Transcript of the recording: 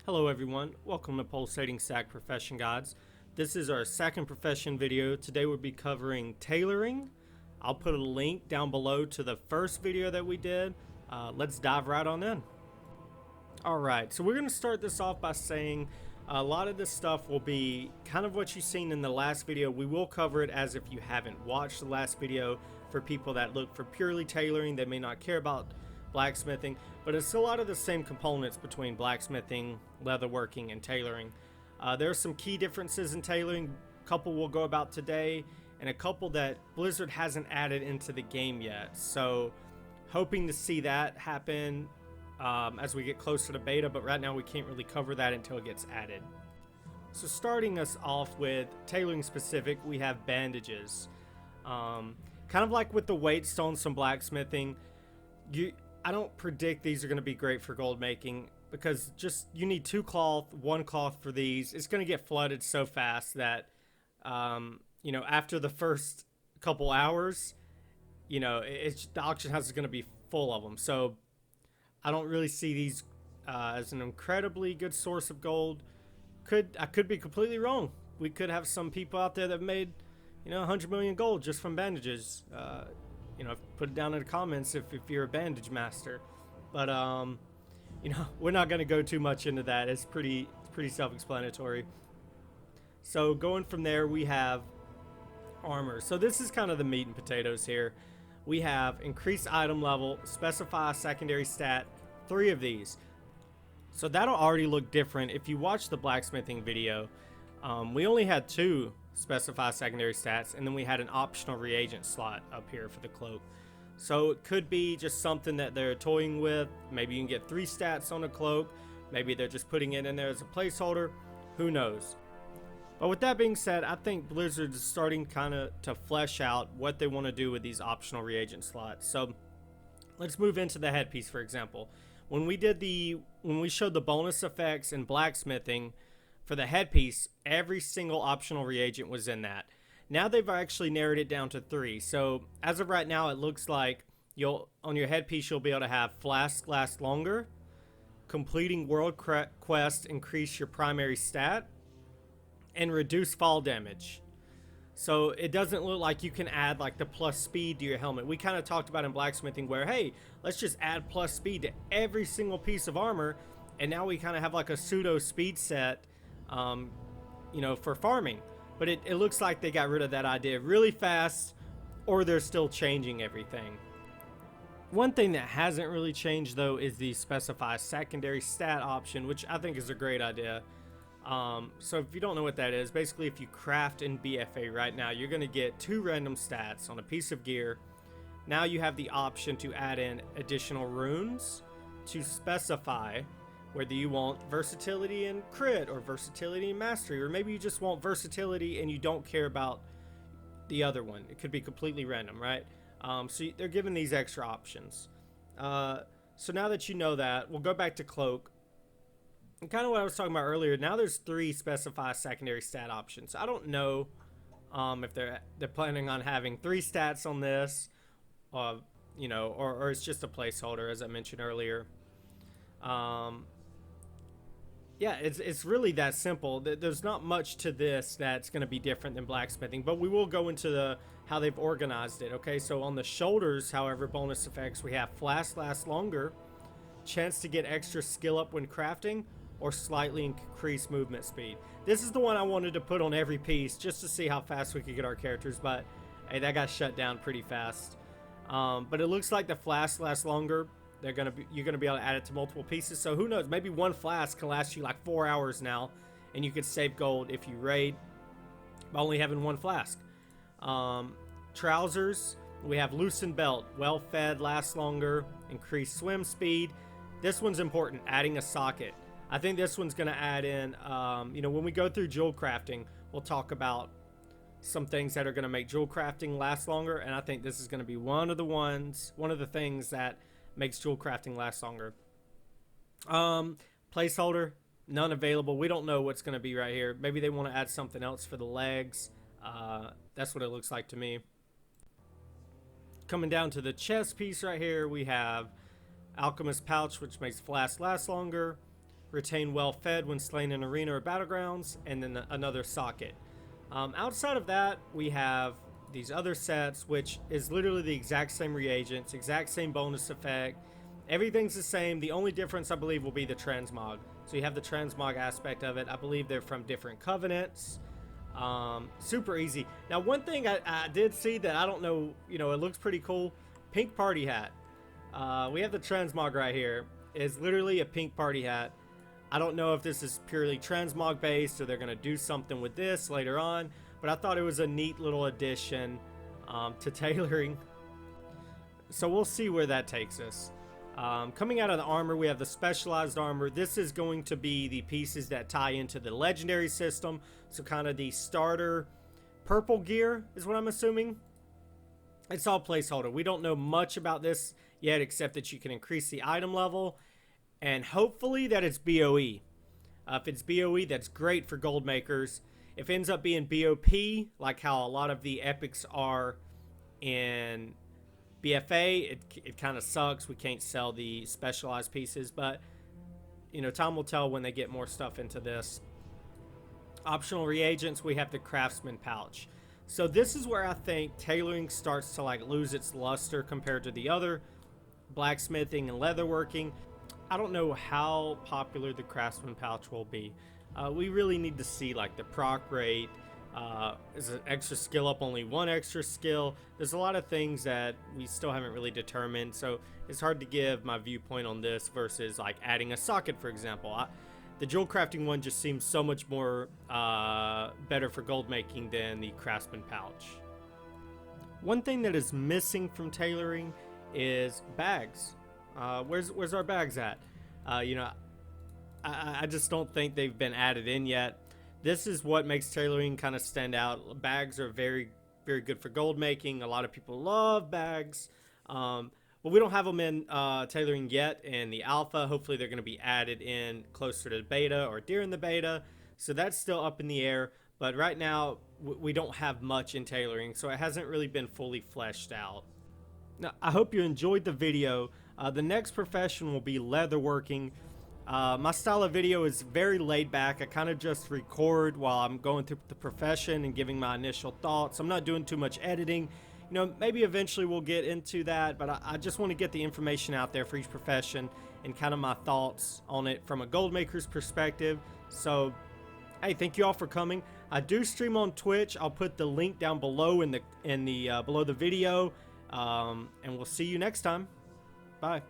Hello everyone, welcome to Pulsating Sack Profession Guides. This is our second profession video. Today we'll be covering tailoring. I'll put a link down below to the first video that we did. Let's dive right on in. Alright, so we're going to start this off by saying a lot of this stuff will be kind of what you've seen in the last video. We will cover it as if you haven't watched the last video for people that look for purely tailoring. They may not care about blacksmithing, but it's a lot of the same components between blacksmithing, leatherworking, and tailoring. There are some key differences in tailoring. A couple we'll go about today, and a couple that Blizzard hasn't added into the game yet. So hoping to see that happen as we get closer to beta, but right now we can't really cover that until it gets added. So starting us off with tailoring specific, we have bandages. Kind of like with the weight stones from blacksmithing, I don't predict these are going to be great for gold making because just you need one cloth for these. It's going to get flooded so fast that after the first couple hours, the auction house is going to be full of them. So I don't really see these as an incredibly good source of gold. I could be completely wrong. We could have some people out there that made 100 million gold just from bandages. Put it down in the comments if you're a bandage master. But we're not going to go too much into that. It's pretty self-explanatory. So going from there, we have armor. So this is kind of the meat and potatoes here. We have increased item level, specify a secondary stat, 3 of these. So that'll already look different. If you watch the blacksmithing video, we only had 2 specify secondary stats, and then we had an optional reagent slot up here for the cloak. So it could be just something that they're toying with. Maybe you can get 3 stats on a cloak. Maybe they're just putting it in there as a placeholder. Who knows? But with that being said, I think Blizzard is starting kind of to flesh out what they want to do with these optional reagent slots. So let's move into the headpiece, for example. When we showed the bonus effects in blacksmithing for the headpiece, every single optional reagent was in that. Now they've actually narrowed it down to 3. So as of right now, it looks like on your headpiece you'll be able to have flask last longer, completing world quest increase your primary stat, and reduce fall damage. So it doesn't look like you can add like the plus speed to your helmet. We kind of talked about in blacksmithing where, hey, let's just add plus speed to every single piece of armor, and now we kind of have like a pseudo speed set for farming. But it looks like they got rid of that idea really fast, or they're still changing everything. One thing that hasn't really changed though is the specify secondary stat option, which I think is a great idea. So if you don't know what that is, basically if you craft in BFA right now, you're going to get 2 random stats on a piece of gear. Now you have the option to add in additional runes to specify whether you want versatility and crit or versatility and mastery, or maybe you just want versatility and you don't care about the other one. It could be completely random, right? So they're giving these extra options. So now that you know that, we'll go back to cloak. And kind of what I was talking about earlier, now there's 3 specify secondary stat options. I don't know if they're planning on having 3 stats on this, or it's just a placeholder, as I mentioned earlier. Yeah, it's really that simple. There's not much to this that's going to be different than blacksmithing, but we will go into how they've organized it. Okay, so on the shoulders, however, bonus effects, we have flask lasts longer, chance to get extra skill up when crafting, or slightly increase movement speed. This is the one I wanted to put on every piece just to see how fast we could get our characters, but hey, that got shut down pretty fast. But it looks like the flask lasts longer. You're gonna be able to add it to multiple pieces. So who knows? Maybe one flask can last you like 4 hours now, and you could save gold if you raid by only having 1 flask. Trousers, we have loosened belt, well fed, lasts longer, increased swim speed. This one's important, adding a socket. I think this one's gonna add in, when we go through jewel crafting, we'll talk about some things that are gonna make jewel crafting last longer, and I think this is gonna be one of the things that makes jewel crafting last longer. Placeholder, none available. We don't know what's going to be right here. Maybe they want to add something else for the legs. That's what it looks like to me. Coming down to the chest piece right here, we have Alchemist Pouch, which makes flask last longer. retain well fed when slain in arena or battlegrounds, and then another socket. Outside of that, we have these other sets, which is literally the exact same reagents, exact same bonus effect. Everything's the same. The only difference, I believe, will be the transmog. So you have the transmog aspect of it. I believe they're from different covenants. Super easy. Now, one thing I did see that I don't know, it looks pretty cool. Pink party hat. We have the transmog right here. It's literally a pink party hat. I don't know if this is purely transmog based or they're going to do something with this later on, but I thought it was a neat little addition to tailoring. So we'll see where that takes us. Coming out of the armor, we have the specialized armor. This is going to be the pieces that tie into the legendary system. So kind of the starter purple gear is what I'm assuming. It's all placeholder. We don't know much about this yet, except that you can increase the item level, and hopefully that it's BOE. If it's BOE, that's great for gold makers. If it ends up being BOP, like how a lot of the epics are in BFA, it kind of sucks. We can't sell the specialized pieces, but time will tell when they get more stuff into this. Optional reagents, we have the craftsman pouch. So this is where I think tailoring starts to lose its luster compared to the other blacksmithing and leatherworking. I don't know how popular the craftsman pouch will be. We really need to see the proc rate. Is an extra skill up only one extra skill? There's a lot of things that we still haven't really determined, so it's hard to give my viewpoint on this versus adding a socket, for example. The jewel crafting one just seems so much more better for gold making than the craftsman pouch. One thing that is missing from tailoring is bags. Where's our bags at? I just don't think they've been added in yet. This is what makes tailoring kind of stand out. Bags are very, very good for gold making. A lot of people love bags. But we don't have them in tailoring yet in the alpha. Hopefully they're going to be added in closer to the beta or during the beta. So that's still up in the air. But right now we don't have much in tailoring, so it hasn't really been fully fleshed out. Now, I hope you enjoyed the video. The next profession will be leatherworking. My style of video is very laid back. I kind of just record while I'm going through the profession and giving my initial thoughts. I'm not doing too much editing. Maybe eventually we'll get into that, but I just want to get the information out there for each profession and kind of my thoughts on it from a gold maker's perspective. So, hey, thank you all for coming. I do stream on Twitch. I'll put the link down below below the video, and we'll see you next time. Bye.